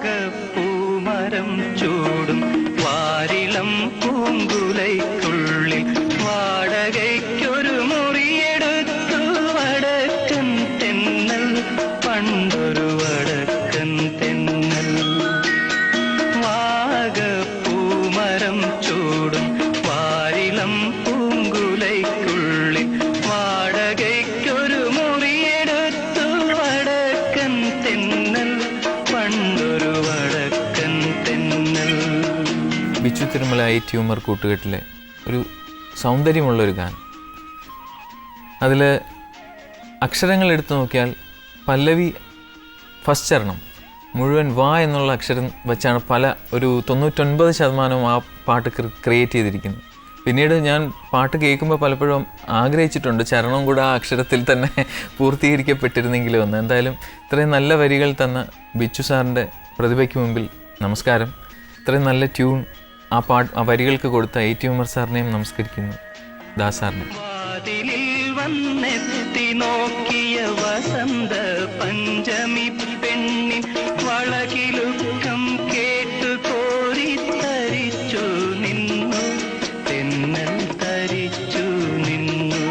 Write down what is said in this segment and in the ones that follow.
വാഗപ്പൂമരം ചൂടും വാരിളം പൂങ്കുലയ്ക്കുള്ളിൽ വാടകയ്ക്കൊരു മുറിയെടുത്തു വടക്കൻ തെന്നൽ, പണ്ടൊരു വടക്കൻ തെന്നൽ. വാഗപ്പൂമരം ചൂടും വാരിളം പൂങ്കുലയ്ക്കുള്ളിൽ വാടകയ്ക്കൊരു മുറിയെടുത്തു വടക്കൻ തെന്നൽ, പണ്ടൊരു വടക്കൻ തെന്നൽ. ബിച്ചു തിരുമല ഈ ട്യൂമർ കൂട്ടുകെട്ടിലെ ഒരു സൗന്ദര്യമുള്ളൊരു ഗാനം. അതിൽ അക്ഷരങ്ങൾ എടുത്തു നോക്കിയാൽ പല്ലവി ഫസ്റ്റ് ചരണം മുഴുവൻ വാ എന്നുള്ള അക്ഷരം വെച്ചാണ് ഒരു 99% ആ പാട്ട് ക്രിയേറ്റ് ചെയ്തിരിക്കുന്നത്. പിന്നീട് ഞാൻ പാട്ട് കേൾക്കുമ്പോൾ പലപ്പോഴും ആഗ്രഹിച്ചിട്ടുണ്ട് ചരണം കൂടെ ആ അക്ഷരത്തിൽ തന്നെ പൂർത്തീകരിക്കപ്പെട്ടിരുന്നെങ്കിലും ഒന്ന്. എന്തായാലും ഇത്രയും നല്ല വരികൾ തന്ന ബിച്ചു സാറിൻ്റെ പ്രതിഭയ്ക്ക് മുമ്പിൽ നമസ്കാരം. ഇത്രയും നല്ല ട്യൂൺ ആ വരികൾക്ക് കൊടുത്ത എ ട്യൂമർ സാറിനെയും നമസ്കരിക്കുന്നു, ദാസ് സാറിനെ. വാതിലിൽ വന്നെത്തി നോക്കിയ വസന്ത പഞ്ചമി പെണ്ണിൻ വളകിലുക്കം കേട്ടു കോരിത്തരിച്ചു നിന്നു, തെന്നൽ തരിച്ചു നിന്നു.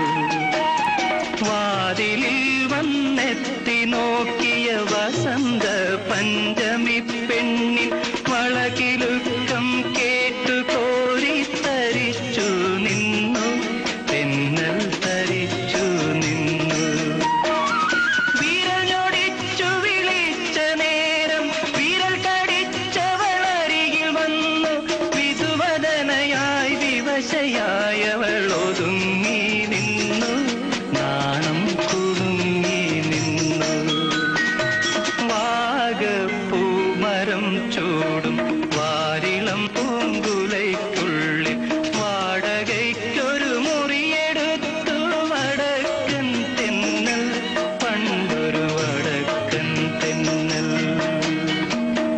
വാതിലിൽ വന്നെത്തി നോക്കിയ വസന്ത പഞ്ചമി പെണ്ണിൻ വളകിലുക്കം കേട്ടു കോരിത്തരിച്ചു നിന്നു, തെന്നൽ തരിച്ചു നിന്നു. വിരലൊടിച്ചു വിളിച്ച നേരം വിരൽ കടിച്ചവളരികിൽ വന്നു, വിധുവദനയായി വിവശയായവൾ ഒതുങ്ങി നിന്നു, നാണം കുടുങ്ങി നിന്നു. വാഗപ്പൂമരം ചൂടും വാരിളം പൂങ്കുല